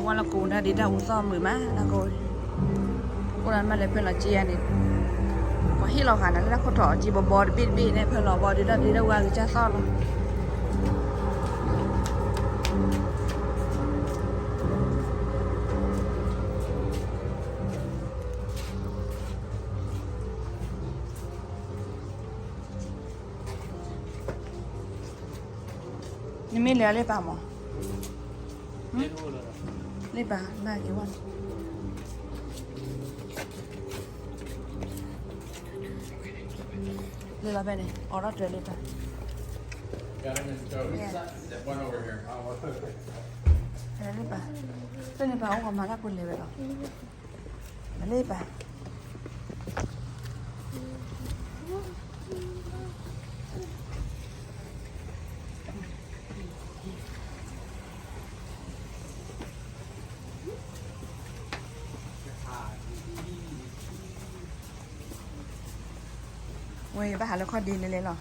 วันละกูนะดิดาอุซ้อมมือมานะกูวันนั้นมาเลยเพื่อนเราเจียนี่พอที่เราหานั้นแล้วเขาถอจีบบอดบีเนี่ยเพื่อนเราบอดิดาว่าจะซ้อมนี่ไม่เหลือเลยป่ะหมอเลยป่ะมากี่วันเลยละไปไหนออร์เดอร์เลยป่ะเลยป่ะเลยป่ะเอามาละคนเลยไปหรอเลยป่ะเว้ยไปหาแล้วข้อดีเลยหรอ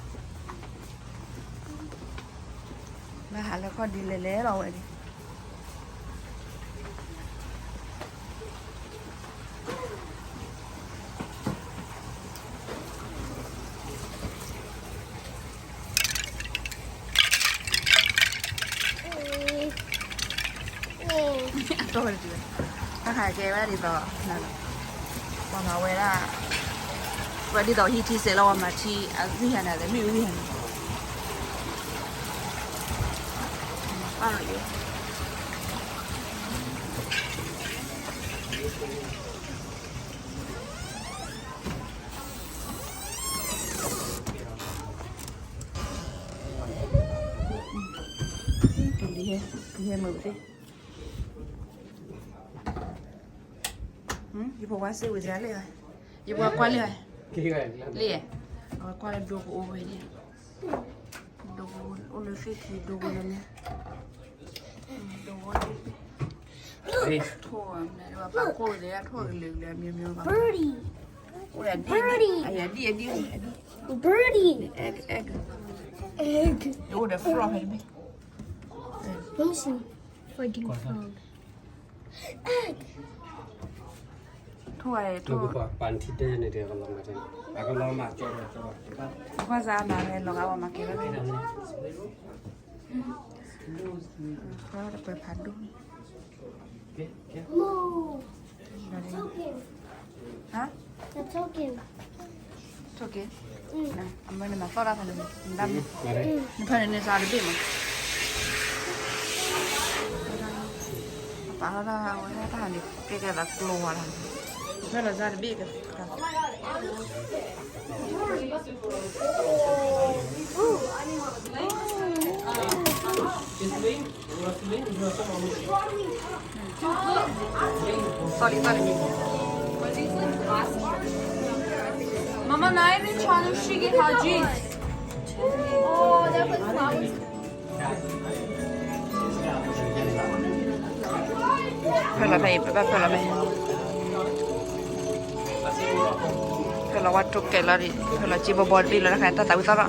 มาหาแล้วข้อดีเลยเราเลยดิตัวเลยดิถ้าขายเกว่าดีต่อนั่นวันมาเวลาวันที่ต่อที่เสร็จแล้วมาที่วิหารอะไรไม่รู้วิหารป้าหรือดีมือสิยี่ปกว่าซื้อไว้แล้วเลยยี่ปกว่าเลยเลยqua là đồ của vậy đi đồ ô lưới phi thì đồ này nè đồ này thua này và bao cô đấy thua lưỡi là miêu miêu bao birdie Birdie egg đồ để frog hay gì let me see fighting frog egg thua thua pan thịt đây này đều còn lòng mà trên còn lòng mà cho qua ra mà này lòng áo mà kia cái này có là phải phản đúng hả that's okay okay nè mình mà sao ra thành đâm mình phải nên sao được mà bảo là cái này cái là lùa là nó là ra được biết cái sorry Mama nerede çalışıyor hacı? oh that was flowers phải là mày phải là what took cái là đi phải là chỉ bảo body đi là cái ta tạo sao đó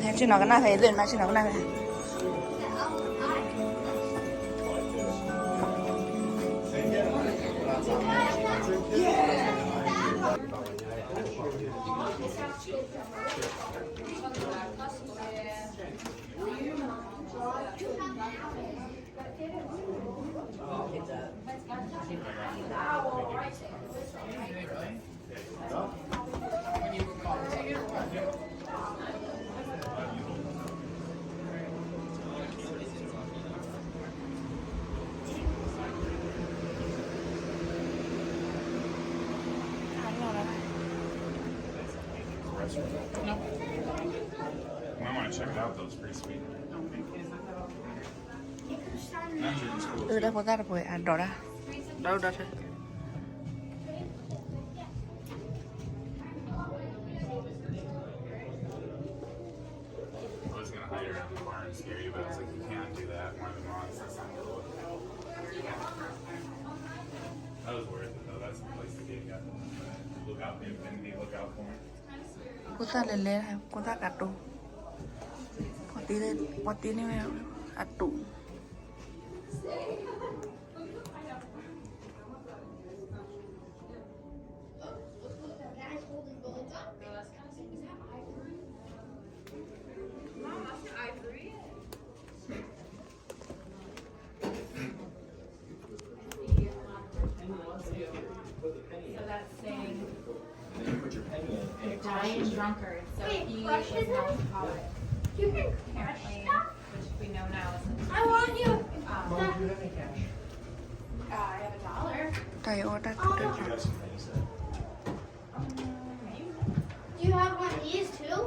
thế chứ nó cái nào phải lên mà chứ nó cái này No. I want to check it out though, it's pretty sweet. Đã có ra được rồi, đó đó. Đâu đó thôi. I was gonna hide around the barn and scare you, but it's like you can't do that. One of the moms says something. That was worth it though. That's the place to get. Look out, if look out for me. Cô ta lên lên, cô ta cả đồ. Bỏ tí lên, bỏ tí lên. อาตุGiant drunkard, so he was an alcoholic. You can Apparently, which we know now is I want you. I have $1. ไก่โอตาตุเด Do you have one of these too?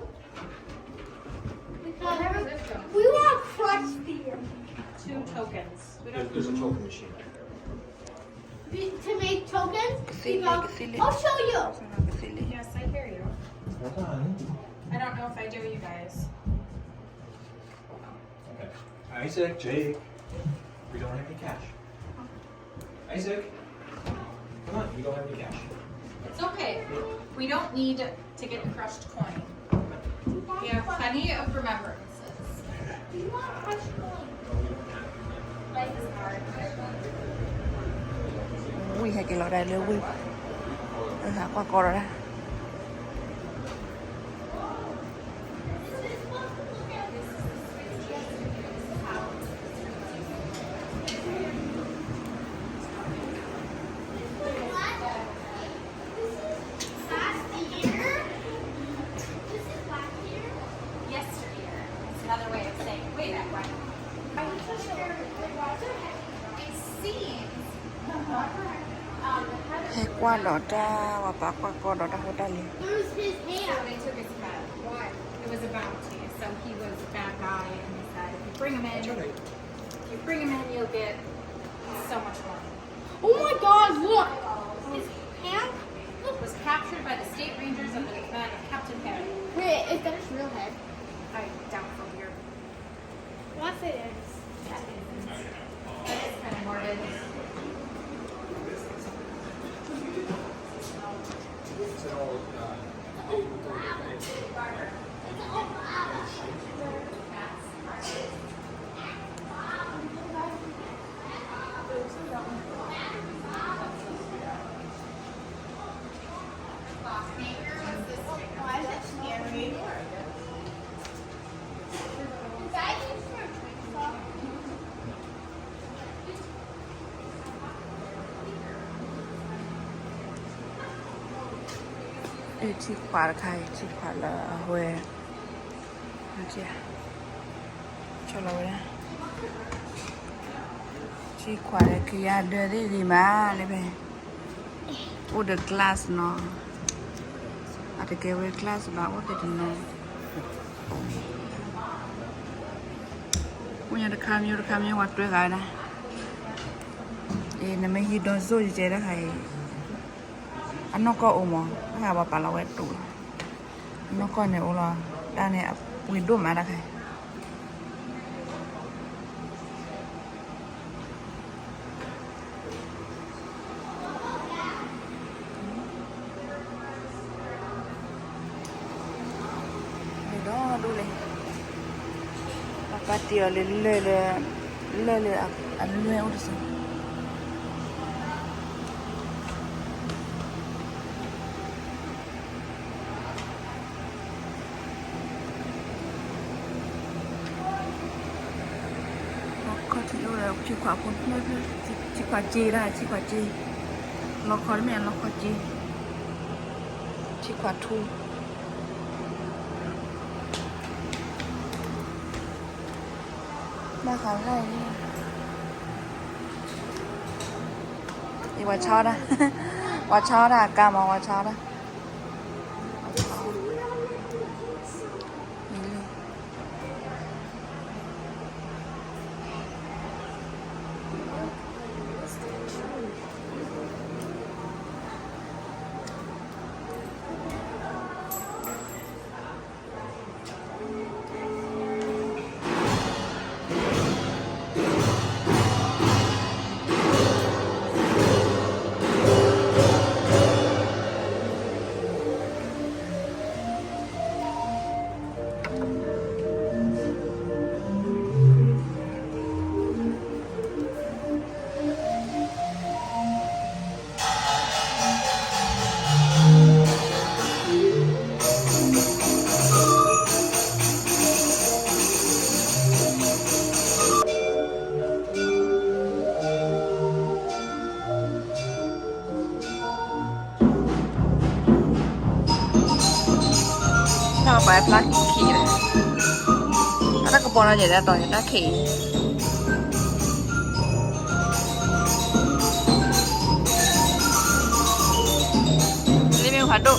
Because we want crushed beer 2 tokens. We don't. There's a token machine. to make tokens. Silly, Because- silly. I'll show you. สำหรับซิลิ Yes, I hear you. I don't know if I do, you guys. Okay. Isaac, Jake, we don't have any cash. Isaac, come on, we don't have any cash. It's okay. We don't need to get the crushed coin. We have plenty of remembrances. We want crushed coins. Life is hard. วิ่งให้กินเราได้เลยวิ่งหากว่ากอเราได้ Last year. This is last year. Yesteryear. It's another way of saying way back when. It seems. ให้กว่าเราได้ว่าปากกว่ากอเราได้เขาได้เลย Lose his So hand. they took his head. Why? It was a bounty. So he was a bad guy, and they said, if you bring him in, you'll get so much money. Oh my God! Look. His hand. Was captured by the state rangers under the command of Captain Harry. Wait, is that his real head? I doubt from your. Yes, it is. That is kind of morbid. Why is it scary? Is that used for a jigsaw? เอ้ที่ขวาใครที่ขวาละเว้ยมาเจ้าชอบเราเนี่ยที่ขวาเลยคือเดินได้ดีมากเลยไปโอ้เดอะคลาสเนาะอาจจะเกี่ยวกับคลาสบ้างว่าจะดีเนาะวันนี้เด็กข้ามยูเด็กข้ามยังวัดด้วยกันนะนั่นไม่ฮิดอนโซ่เจ๊ได้ใครอันนอกก็โอมถ้าว่าปลาเราไว้ตู้อันนอกก็เนี่ยโอละด้านเนี่ยวิดดูมาได้ใครดูเลยปกติเลยอันนี้อุตส่าห์ก็ที่ดูแล้วชีขวาคนไม่ชีขวาจีได้ชีขวาจีล็อกคอร์ดไม่ล็อกคอร์ดจีชีขวาทูมาขายได้นี่อีว่าชอบนะว่าชอบนะกามาว่าชอบนะนี่เลย sao mà phải khỉ này ta có bọn nó vậy ra rồi ta khỉ đi mình hoạt động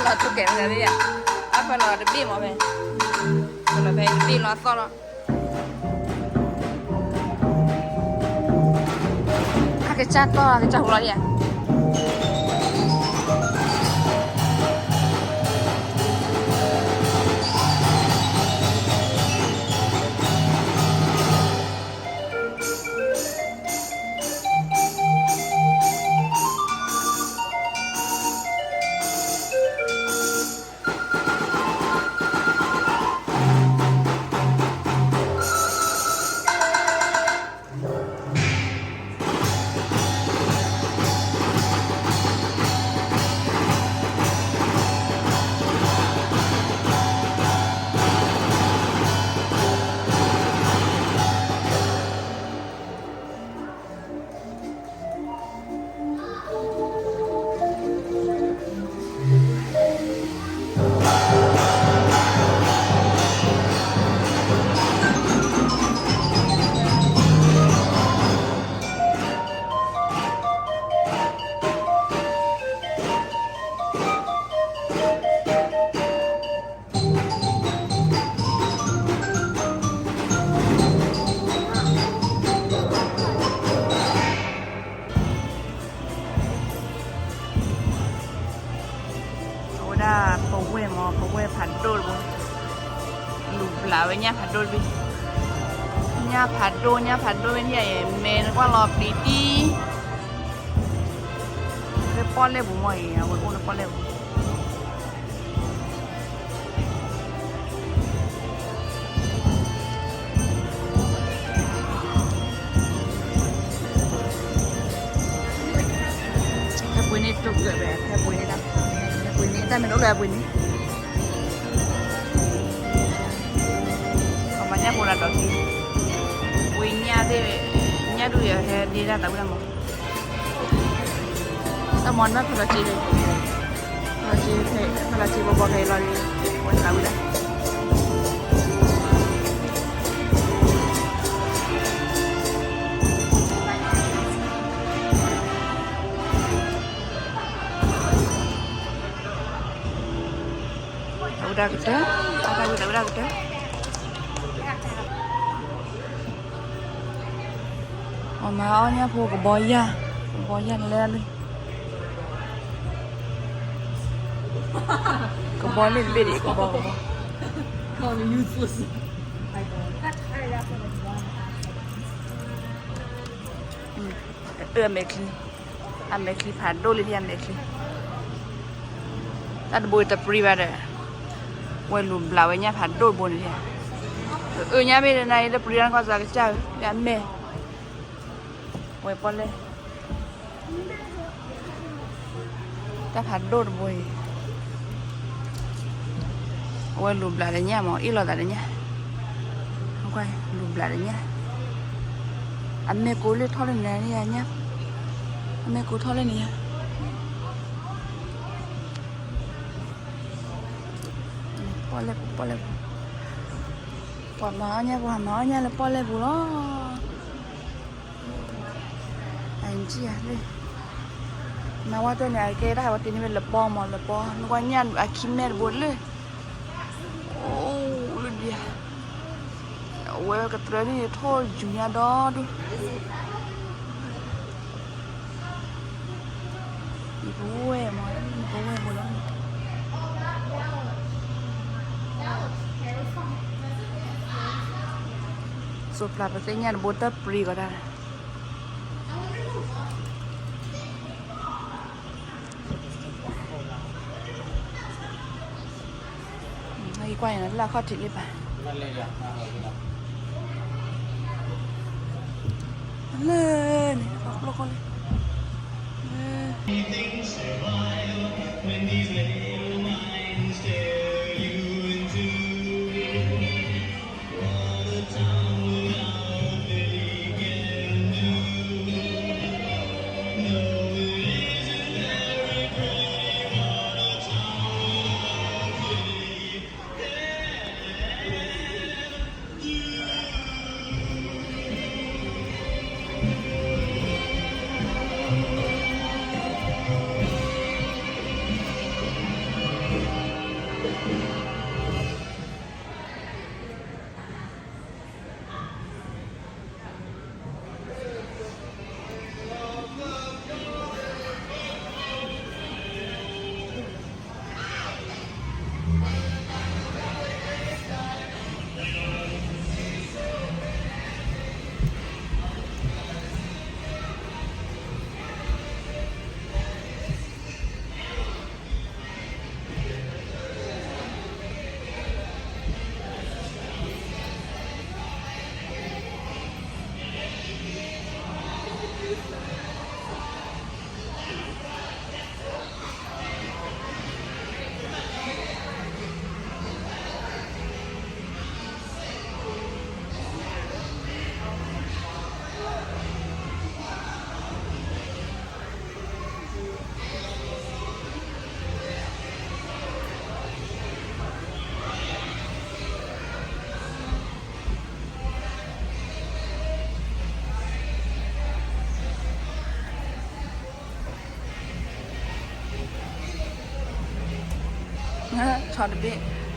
là tôi kể ra đi à phải là được đi mà mày phải là phải đi nó to đó cái chat to cái chậu đó đi à phản đôi luôn lụp lá với nhà phản đôi đi nhà phản đôi bên này mẹ nó qua lọp đi đi cái con lên bụng mày à với con nó con lên cái bụi này trục gợi về cái bụi này đâu cái bụi này ta mình đâu là bụi này nhà cô là đó thì quỳ nhà đuổi đi ra tàu làm một tao món đó là chị đây là chị bỏ cái lo đi quên tàu đấy udah gede udah gede mà áo nha phụ của bò da lên đi của bò lên bên đi của bò mấy khi phản đôi lên mấy khi ta bồi tập pri vào đây quay lùm lão ấy nha phản đôi buồn đi nha bên này là pri đang có ra cái chào ăn mê quay con lên ta phản đôi bồi quay lùm lại đấy nha mà ít lo lại đấy nha không quay lùm lại đấy nha ăn mê cố lên thôi lên này nha nhá ăn mê cố thôi lên nè bỏ lên bỏ máu nha là bỏ lên bù đó anh chị à đây mà qua tên này cái đó là tên này là bò nó qua nhăn à kim mẹ buồn lên ô lên đi quay cái trend này thôi chủ nhà đó đi bố em một lần sụp lại và sẽ nhà bố tập pri có đây hay quay nó là khó chịu đi bà lên lóc con lên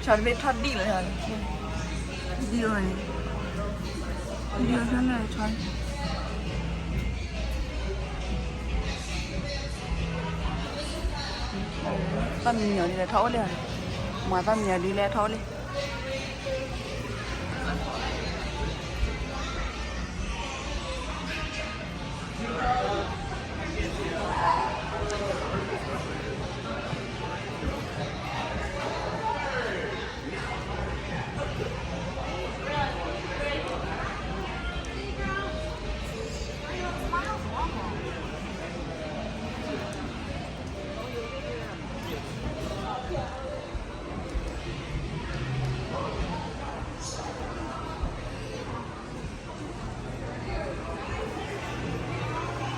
Chọn biết thoát đi rồi hả? Đi rồi. Đi rồi thế này chọn. Tâm nhỏ đi là thấu đi hả? Mà tâm nhỏ đi là thấu đi.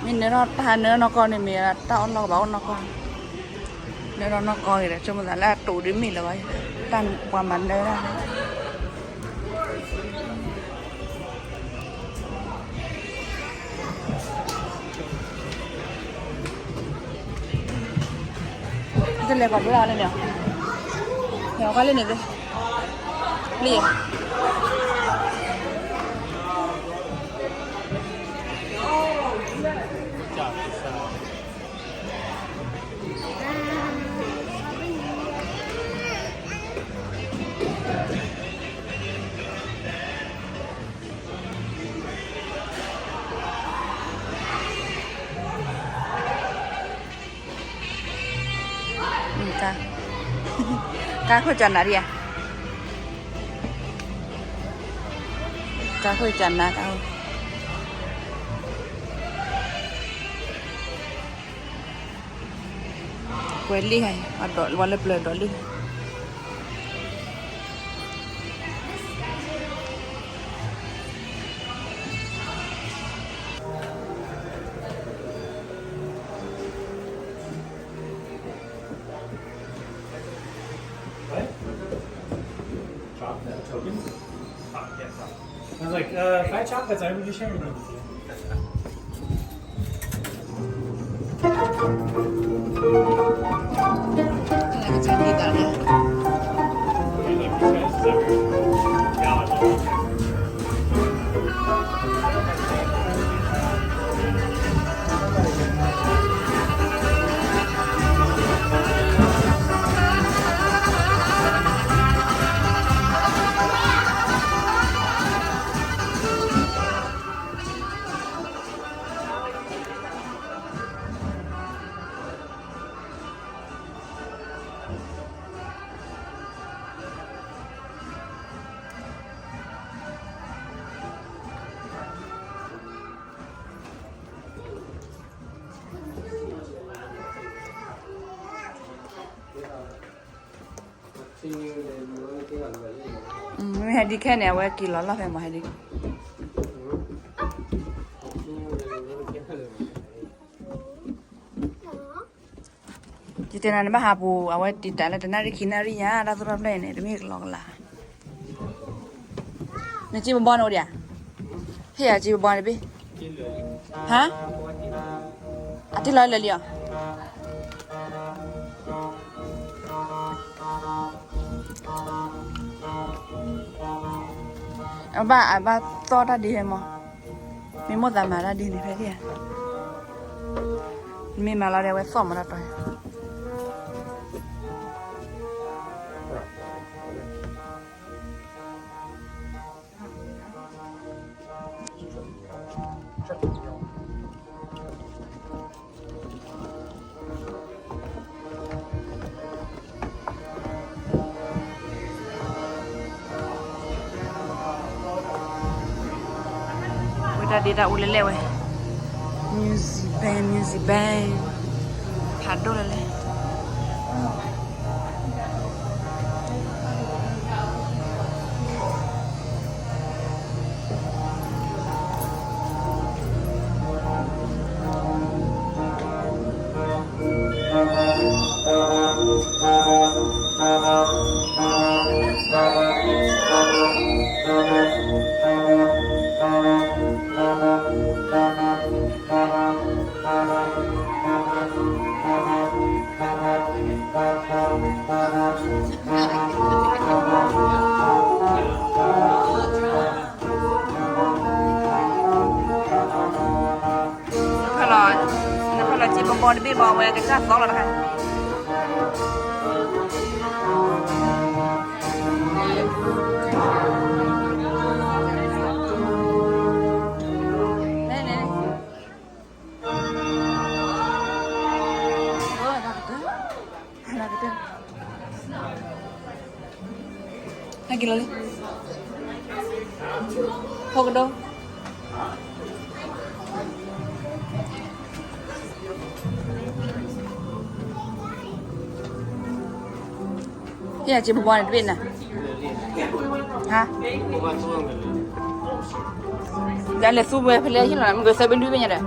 Mình nếu nó thà nữa nó còn thì mình tao nó bảo nó còn nếu nó còn thì để cho mình là tủ đến mình là vậy tan qua màn đấy là cái này còn cái nào đây nhỉ? Nhỏ cái lên này đi liền cá khơi chăn đi à? Cá khơi chăn cá quên đi hay mà đợi qua lớp lời đợi đi Tokens? Yeah. I was like, 5 chocolates, I will be sharing them with you. cái chân đi cả điไม่ให้ดีแค่ไหนไว้กินแล้วเราแพงมาให้ดีจิตนาเนี่ยมาหาปูเอาไว้ติดแต่ละแต่น่าได้กินน่าได้ยาเราต้องรับได้เนี่ยไม่หลอกละเนี่ยจีบบอลเอาเดี๋ยวเฮียจีบบอลเลยพี่ฮะอาทิตย์ละเลยเหรอba to ra đi hay mà mình mua giảm mà ra đi thì phải gì mình mà là đeo cái phỏng mà ra rồi đi ra uống leo ấy music band hát đồ lên อนบีบอลเวกันจ้าต้องแล้วนะคะกินเลยพอกันดูพี่อยากจะบอลเป็นน่ะฮะจะเลยสู้ไปเพลียที่หลังมันก็เซเป็นด้วยเป็นยังไง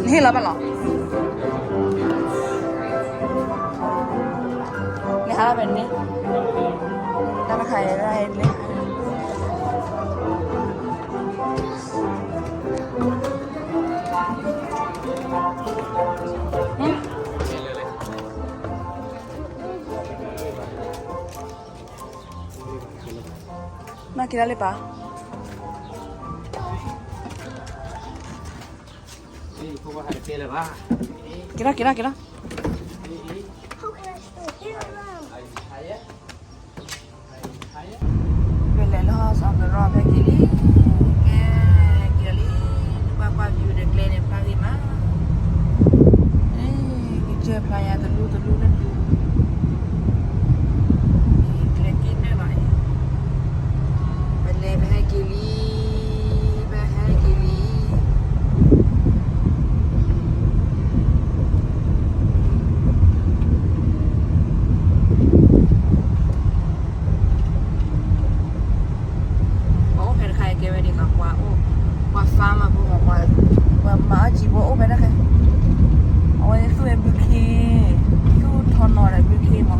นี่เราเป็นหรอนี่ฮะเราเป็นนี่ด้านใครได้เลยมากินอะไรปะกินละกินละ How can I still hear them? เป็นไรล่ะสองกระรอบไปกินลิแกกินลิว่าวิวเด็กเล่นในพาริมากินเจอพลายาตะลุนั่นเล็กกินได้ไหมเป็นเลยไปให้กินลิไปให้กินลิfama por uma maji bo o bena ka o e su e buke su thonora buke mo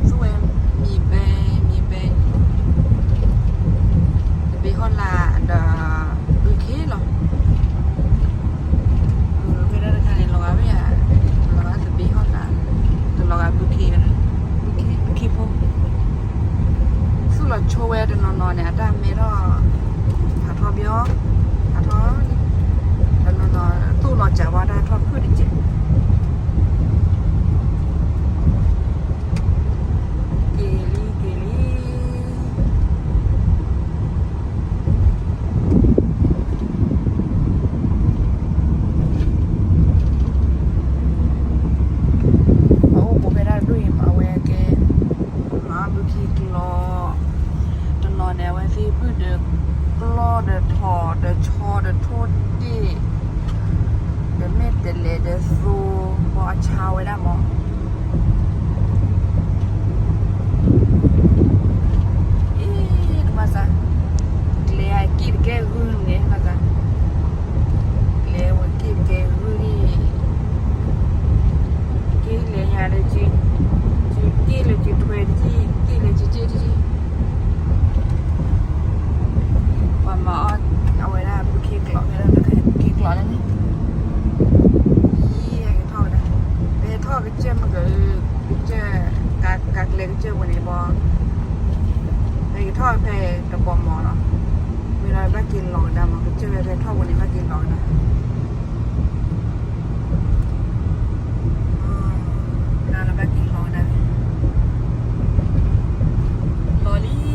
su e mi be be hola da buke lo bena ka ni lo ga ya lo ga se be hola to lo ga buke po su lo chowe de no ne ata me roทอเบียวทอแล้วนอนตู้นอนจากว่าได้ทอขึ้นอีกเจ็ดเกลี่โอ้โหไปได้ด้วยมาเวกมาบุคีกลอจนนอนแนวไว้ที่พื้นเดิมClaw the thaw, the chaw, the toddy, the meat, the leather, so for a chow with a mom. It was a glare, I keep get room, eh? Was a glare, we keep get room. Kill a yardy, kill it to 20, kill it to 30. มาเอาไว้ได้บุคีกลอไม่ได้บุคีกลอนั่นนี่ยี่ไอ้ทอดนะไอ้ทอดก็เจ้ามันก็เจ้ากากเล็กเจ้าวันนี้บอไอ้ทอดเพกระป๋องหมอเนาะเวลาบ้ากินหลอกดำมันก็เจ้าไปทอดวันนี้บ้ากินหลอกนะน่าเราบ้ากินหลอกนะลอลี่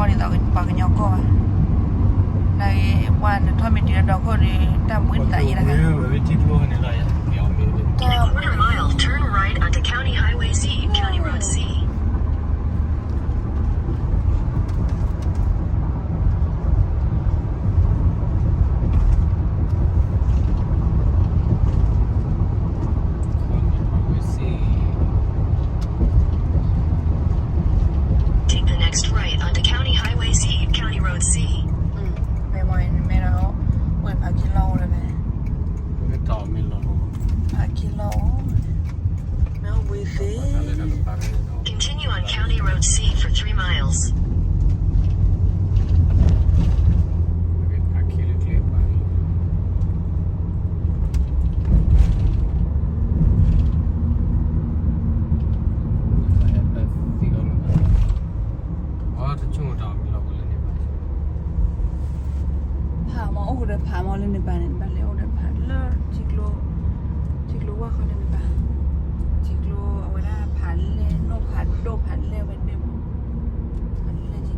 thọ thì tao cái bà cái nhau co này quan thôi mình đi đâu có đi ta muốn tại gì là cái In a quarter mile, turn right onto County Highway Z, County Road C. Take the next right onto County Highway Z, County Road C. mẹ mày nó quên phải kilo rồi nè phải kilo nó quý phí Continue on County Road C for 3 miles. phá mà ô được phá mà lên được bàn bàn leo được phá lơ chỉ loว่าเขาlên được bàn chỉ loเอาไว้ได้phá lên nó pháโดphá lên bên bên phá lên chỉ